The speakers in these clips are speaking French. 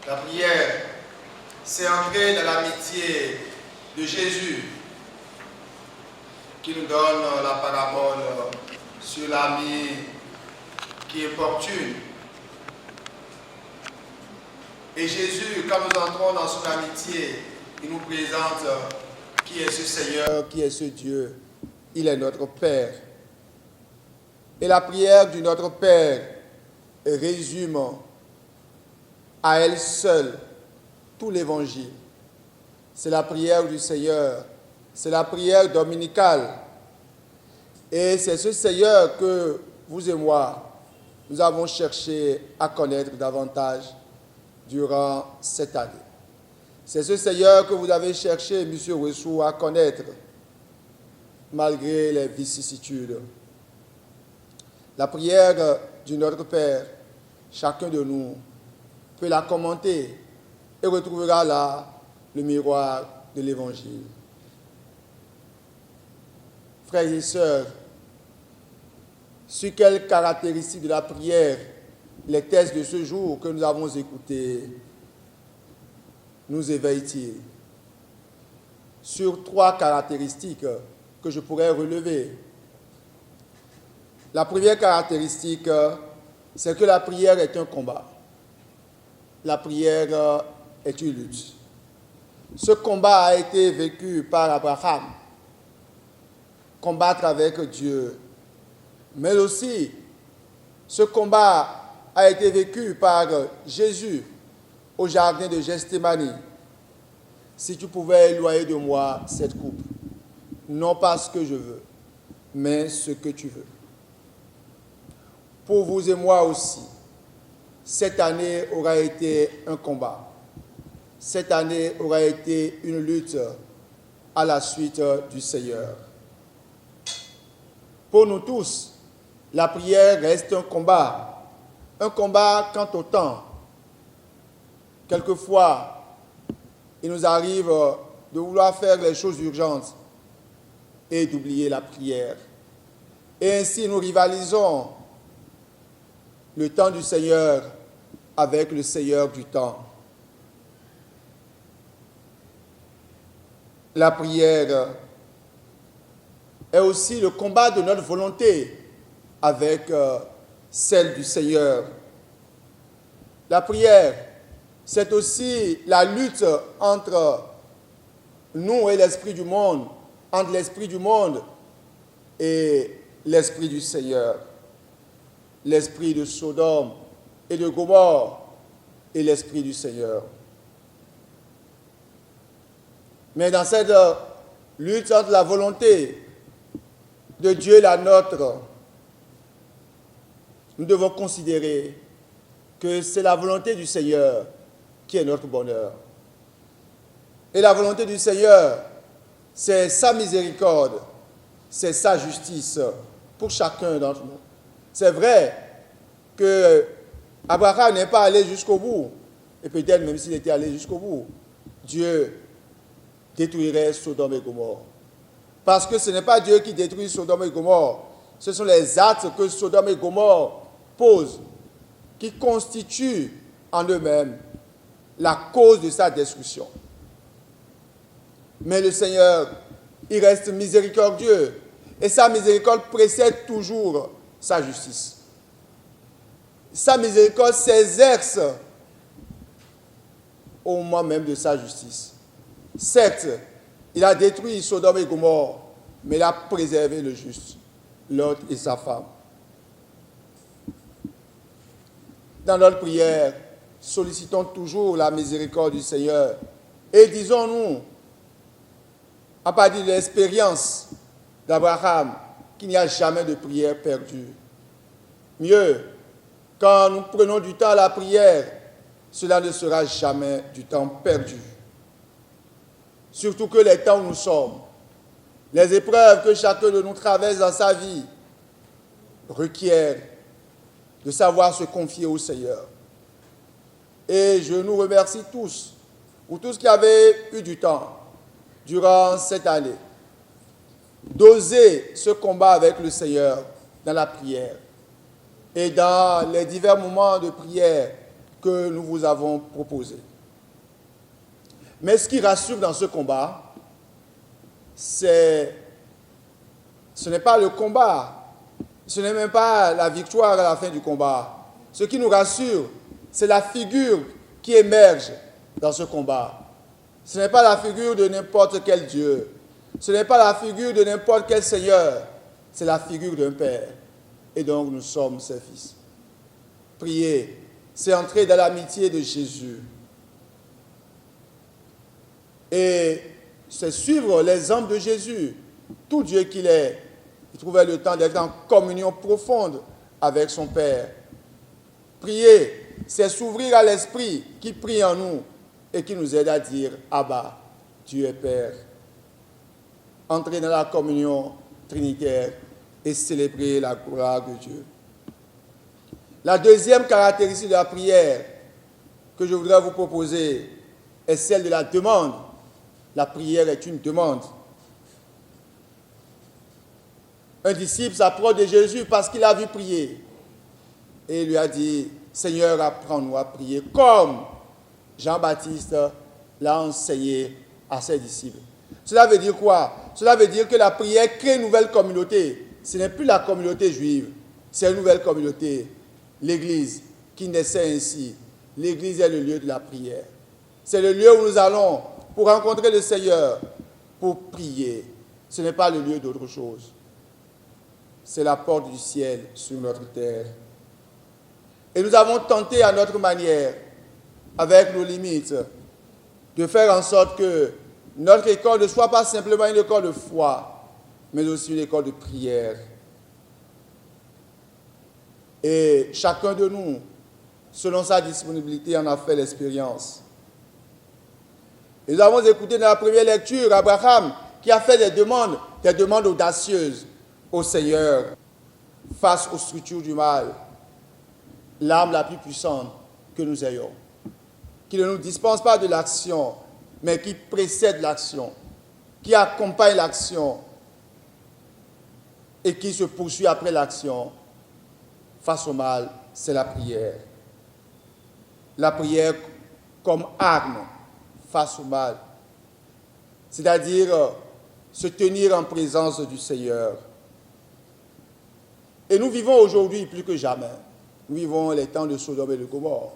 La prière, c'est entrer dans l'amitié de Jésus qui nous donne la parabole sur l'ami qui importune. Et Jésus, quand nous entrons dans son amitié, il nous présente qui est ce Seigneur, qui est ce Dieu. Il est notre Père. Et la prière du Notre Père résume à elle seule tout l'Évangile. C'est la prière du Seigneur, c'est la prière dominicale. Et c'est ce Seigneur que vous et moi, nous avons cherché à connaître davantage durant cette année. C'est ce Seigneur que vous avez cherché, M. Wessou, à connaître, malgré les vicissitudes. La prière du Notre Père, chacun de nous peut la commenter et retrouvera là le miroir de l'Évangile. Frères et sœurs, sur quelles caractéristiques de la prière les textes de ce jour que nous avons écoutés nous éveillent-ils? Sur 3 caractéristiques que je pourrais relever. La première caractéristique, c'est que la prière est un combat. La prière est une lutte. Ce combat a été vécu par Abraham, combattre avec Dieu. Mais aussi, ce combat a été vécu par Jésus au jardin de Gethsémani. Si tu pouvais éloigner de moi cette coupe, non pas ce que je veux, mais ce que tu veux. Pour vous et moi aussi, cette année aura été un combat. Cette année aura été une lutte à la suite du Seigneur. Pour nous tous, la prière reste un combat quant au temps. Quelquefois, il nous arrive de vouloir faire les choses urgentes et d'oublier la prière. Et ainsi, nous rivalisons le temps du Seigneur avec le Seigneur du temps. La prière est aussi le combat de notre volonté avec celle du Seigneur. La prière, c'est aussi la lutte entre nous et l'esprit du monde, entre l'esprit du monde et l'esprit du Seigneur. L'esprit de Sodome et de Gomorrhe et l'esprit du Seigneur. Mais dans cette lutte entre la volonté de Dieu et la nôtre, nous devons considérer que c'est la volonté du Seigneur qui est notre bonheur. Et la volonté du Seigneur, c'est sa miséricorde, c'est sa justice pour chacun d'entre nous. C'est vrai que Abraham n'est pas allé jusqu'au bout, et peut-être même s'il était allé jusqu'au bout, Dieu détruirait Sodome et Gomorrhe. Parce que ce n'est pas Dieu qui détruit Sodome et Gomorrhe, ce sont les actes que Sodome et Gomorrhe posent, qui constituent en eux-mêmes la cause de sa destruction. Mais le Seigneur, il reste miséricordieux, et sa miséricorde précède toujours sa justice. Sa miséricorde s'exerce au moment même de sa justice. Certes, il a détruit Sodome et Gomorrhe, mais il a préservé le juste, Lot et sa femme. Dans notre prière, sollicitons toujours la miséricorde du Seigneur et disons-nous, à partir de l'expérience d'Abraham, qu'il n'y a jamais de prière perdue. Mieux, quand nous prenons du temps à la prière, cela ne sera jamais du temps perdu. Surtout que les temps où nous sommes, les épreuves que chacun de nous traverse dans sa vie requièrent de savoir se confier au Seigneur. Et je nous remercie tous, pour tous qui avez eu du temps durant cette année, d'oser ce combat avec le Seigneur dans la prière et dans les divers moments de prière que nous vous avons proposé. Mais ce qui rassure dans ce combat, ce n'est pas le combat, ce n'est même pas la victoire à la fin du combat. Ce qui nous rassure, c'est la figure qui émerge dans ce combat. Ce n'est pas la figure de n'importe quel Dieu, ce n'est pas la figure de n'importe quel Seigneur, c'est la figure d'un Père. Et donc nous sommes ses fils. Prier, c'est entrer dans l'amitié de Jésus. Et c'est suivre l'exemple de Jésus. Tout Dieu qu'il est, il trouvait le temps d'être en communion profonde avec son Père. Prier, c'est s'ouvrir à l'Esprit qui prie en nous et qui nous aide à dire « Abba, Dieu est Père ». Entrer dans la communion trinitaire et célébrer la gloire de Dieu. La deuxième caractéristique de la prière que je voudrais vous proposer est celle de la demande. La prière est une demande. Un disciple s'approche de Jésus parce qu'il a vu prier. Et il lui a dit, Seigneur, apprends-nous à prier comme Jean-Baptiste l'a enseigné à ses disciples. Cela veut dire quoi? Cela veut dire que la prière crée une nouvelle communauté. Ce n'est plus la communauté juive, c'est une nouvelle communauté. L'Église qui naissait ainsi. L'Église est le lieu de la prière. C'est le lieu où nous allons pour rencontrer le Seigneur, pour prier. Ce n'est pas le lieu d'autre chose. C'est la porte du ciel sur notre terre. Et nous avons tenté à notre manière, avec nos limites, de faire en sorte que notre école ne soit pas simplement une école de foi, mais aussi une école de prière. Et chacun de nous, selon sa disponibilité, en a fait l'expérience. Et nous avons écouté dans la première lecture Abraham qui a fait des demandes audacieuses au Seigneur face aux structures du mal, l'arme la plus puissante que nous ayons, qui ne nous dispense pas de l'action, mais qui précède l'action, qui accompagne l'action et qui se poursuit après l'action. Face au mal, c'est la prière. La prière comme arme face au mal, c'est-à-dire se tenir en présence du Seigneur. Et nous vivons aujourd'hui plus que jamais. Nous vivons les temps de Sodome et de Gomorrhe,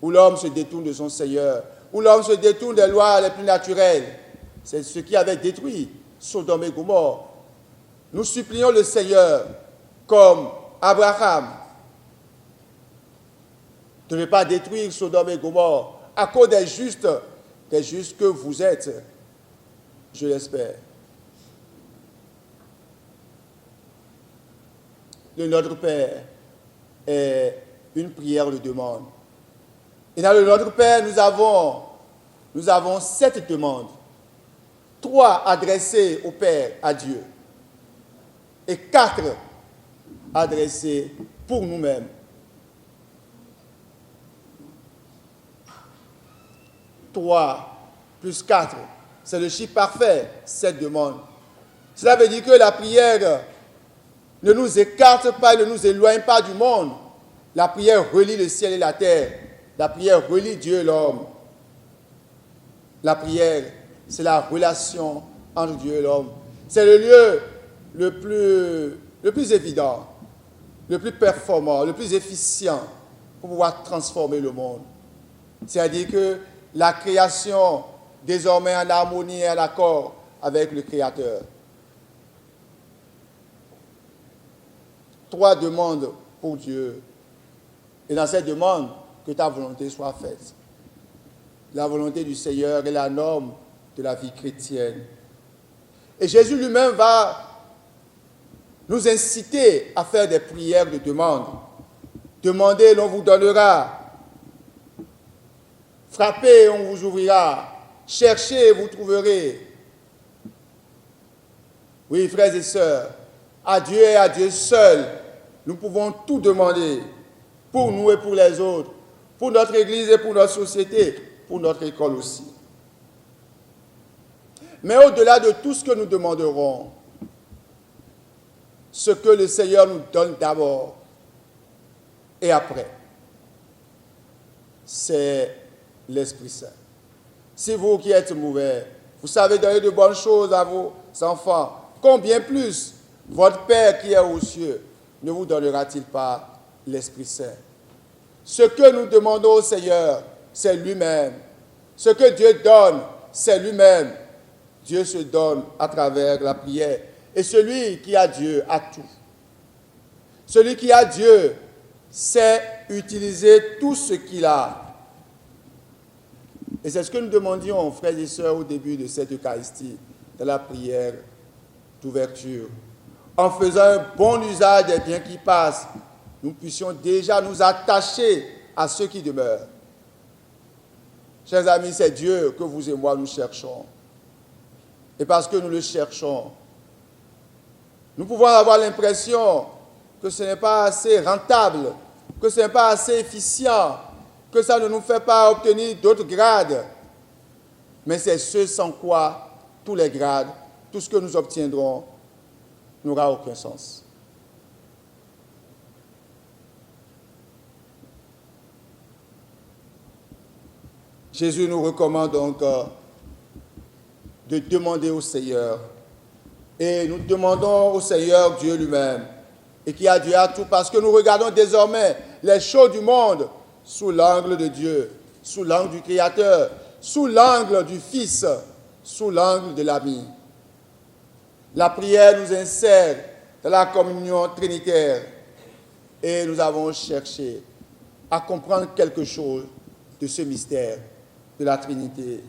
où l'homme se détourne de son Seigneur, où l'homme se détourne des lois les plus naturelles. C'est ce qui avait détruit Sodome et Gomorrhe. Nous supplions le Seigneur, comme Abraham, de ne pas détruire Sodome et Gomorrhe à cause des justes que vous êtes, je l'espère. Le Notre Père est une prière de demande. Et dans le Notre Père, nous avons 7 demandes. 3 adressées au Père, à Dieu, et 4 adressées pour nous-mêmes. Trois plus 4, c'est le chiffre parfait, 7 demandes. Cela veut dire que la prière ne nous écarte pas, ne nous éloigne pas du monde. La prière relie le ciel et la terre. La prière relie Dieu et l'homme. La prière, c'est la relation entre Dieu et l'homme. C'est le lieu le plus évident, le plus performant, le plus efficient pour pouvoir transformer le monde. C'est-à-dire que la création, désormais en harmonie et en accord avec le Créateur. 3 demandes pour Dieu. Et dans cette demande, que ta volonté soit faite. La volonté du Seigneur est la norme de la vie chrétienne. Et Jésus lui-même va nous inciter à faire des prières de demande. Demandez, l'on vous donnera. Frappez, on vous ouvrira. Cherchez, vous trouverez. Oui, frères et sœurs, à Dieu et à Dieu seul, nous pouvons tout demander pour nous et pour les autres, pour notre Église et pour notre société, pour notre école aussi. Mais au-delà de tout ce que nous demanderons, ce que le Seigneur nous donne d'abord et après, c'est l'Esprit Saint. Si vous qui êtes mauvais, vous savez donner de bonnes choses à vos enfants, combien plus votre Père qui est aux cieux ne vous donnera-t-il pas l'Esprit Saint? Ce que nous demandons au Seigneur, c'est lui-même. Ce que Dieu donne, c'est lui-même. Dieu se donne à travers la prière. Et celui qui a Dieu a tout. Celui qui a Dieu sait utiliser tout ce qu'il a. Et c'est ce que nous demandions, frères et sœurs, au début de cette Eucharistie, de la prière d'ouverture. En faisant un bon usage des biens qui passent, nous puissions déjà nous attacher à ceux qui demeurent. Chers amis, c'est Dieu que vous et moi nous cherchons. Et parce que nous le cherchons, nous pouvons avoir l'impression que ce n'est pas assez rentable, que ce n'est pas assez efficient, que ça ne nous fait pas obtenir d'autres grades. Mais c'est ce sans quoi tous les grades, tout ce que nous obtiendrons, n'aura aucun sens. Jésus nous recommande donc de demander au Seigneur. Et nous demandons au Seigneur Dieu lui-même, et qui a Dieu à tout, parce que nous regardons désormais les choses du monde sous l'angle de Dieu, sous l'angle du Créateur, sous l'angle du Fils, sous l'angle de l'ami. La prière nous insère dans la communion trinitaire et nous avons cherché à comprendre quelque chose de ce mystère de la Trinité.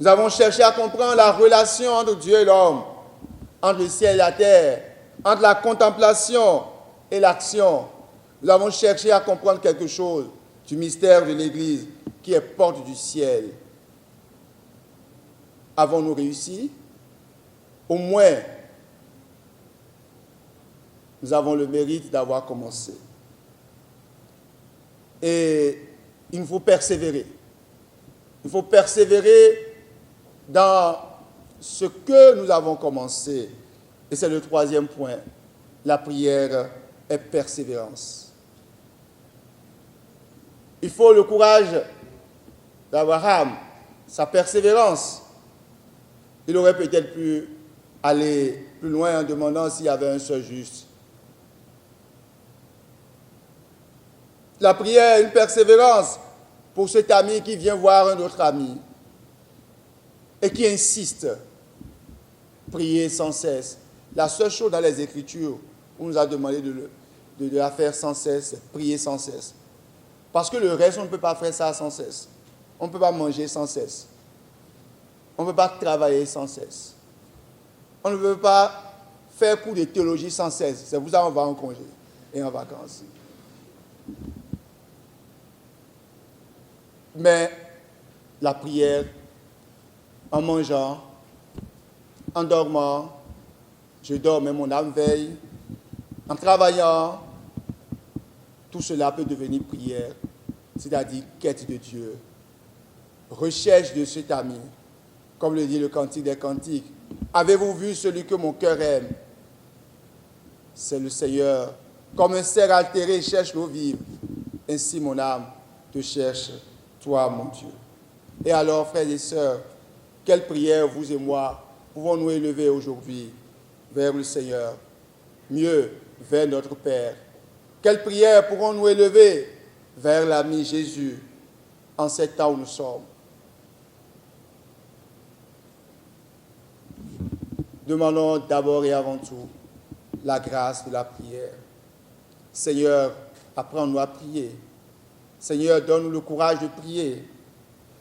Nous avons cherché à comprendre la relation entre Dieu et l'homme, entre le ciel et la terre, entre la contemplation et l'action. Nous avons cherché à comprendre quelque chose du mystère de l'Église qui est porte du ciel. Avons-nous réussi? Au moins, nous avons le mérite d'avoir commencé. Et il nous faut persévérer. Il faut persévérer dans ce que nous avons commencé. Et c'est le troisième point. La prière est persévérance. Il faut le courage d'Abraham, sa persévérance. Il aurait peut-être pu aller plus loin en demandant s'il y avait un seul juste. La prière est une persévérance pour cet ami qui vient voir un autre ami et qui insiste. Prier sans cesse. La seule chose dans les Écritures où on nous a demandé de la faire sans cesse, c'est prier sans cesse. Parce que le reste, on ne peut pas faire ça sans cesse. On ne peut pas manger sans cesse. On ne peut pas travailler sans cesse. On ne peut pas faire cours de théologie sans cesse. C'est pour ça qu'on va en congé et en vacances. Mais la prière, en mangeant, en dormant, je dors mais mon âme veille, en travaillant, tout cela peut devenir prière, c'est-à-dire quête de Dieu, recherche de cet ami, comme le dit le Cantique des Cantiques. Avez-vous vu celui que mon cœur aime? C'est le Seigneur. Comme un cerf altéré cherche l'eau vive, ainsi mon âme te cherche, toi mon Dieu. Et alors, frères et sœurs, quelle prière vous et moi pouvons-nous élever aujourd'hui vers le Seigneur, mieux vers notre Père? Quelle prière pourrons-nous élever vers l'ami Jésus en ces temps où nous sommes? Demandons d'abord et avant tout la grâce de la prière. Seigneur, apprends-nous à prier. Seigneur, donne-nous le courage de prier.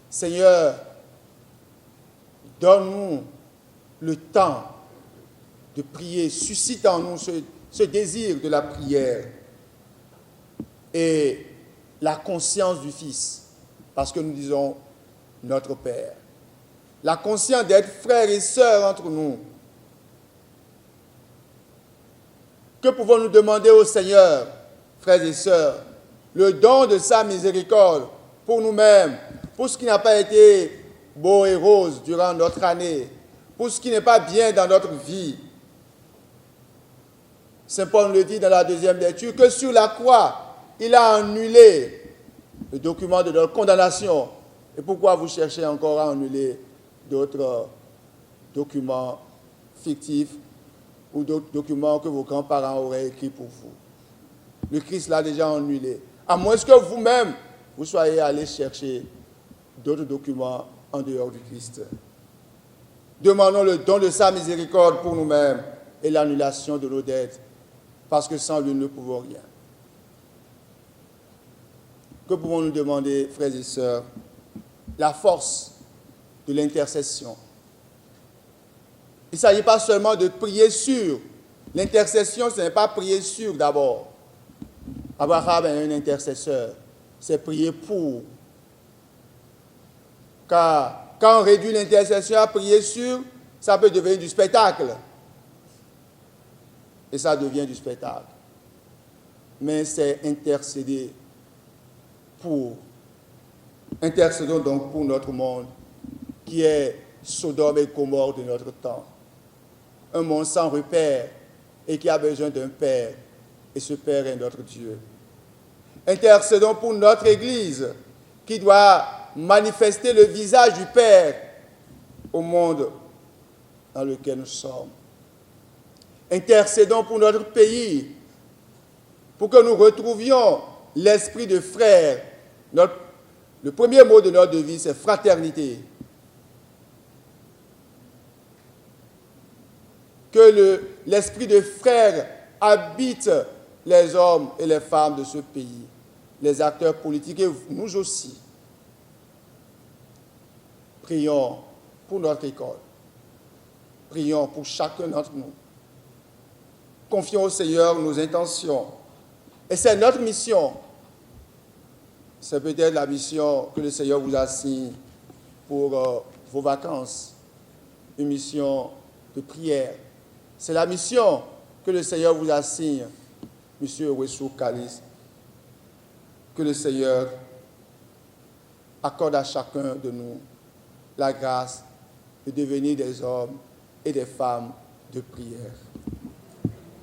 Seigneur, donne-nous le temps de prier. Suscite en nous ce désir de la prière et la conscience du Fils, parce que nous disons notre Père. La conscience d'être frères et sœurs entre nous. Que pouvons-nous demander au Seigneur, frères et sœurs? Le don de sa miséricorde pour nous-mêmes, pour ce qui n'a pas été beau et rose durant notre année, pour ce qui n'est pas bien dans notre vie. Saint Paul le dit dans la deuxième lecture, que sur la croix, il a annulé le document de notre condamnation. Et pourquoi vous cherchez encore à annuler d'autres documents fictifs ou d'autres documents que vos grands-parents auraient écrits pour vous? Le Christ l'a déjà annulé. À moins que vous-même, vous soyez allés chercher d'autres documents en dehors du Christ. Demandons le don de sa miséricorde pour nous-mêmes et l'annulation de nos dettes, parce que sans lui, nous ne pouvons rien. Que pouvons-nous demander, frères et sœurs? La force de l'intercession. Il ne s'agit pas seulement de prier sur. L'intercession, ce n'est pas prier sur d'abord. Abraham est un intercesseur. C'est prier pour. Car quand on réduit l'intercession à prier sur, ça peut devenir du spectacle. Et ça devient du spectacle. Mais c'est intercéder pour. Intercédons donc pour notre monde, qui est Sodome et Gomorrhe de notre temps. Un monde sans repère et qui a besoin d'un Père. Et ce Père est notre Dieu. Intercédons pour notre Église, qui doit manifester le visage du Père au monde dans lequel nous sommes. Intercédons pour notre pays, pour que nous retrouvions l'esprit de frère. Le premier mot de notre devise, c'est fraternité. Que l'esprit de frère habite les hommes et les femmes de ce pays, les acteurs politiques et nous aussi. Prions pour notre école. Prions pour chacun d'entre nous. Confions au Seigneur nos intentions. Et c'est notre mission. C'est peut-être la mission que le Seigneur vous assigne pour vos vacances. Une mission de prière. C'est la mission que le Seigneur vous assigne, M. Wessou Kalis. Que le Seigneur accorde à chacun de nous la grâce de devenir des hommes et des femmes de prière.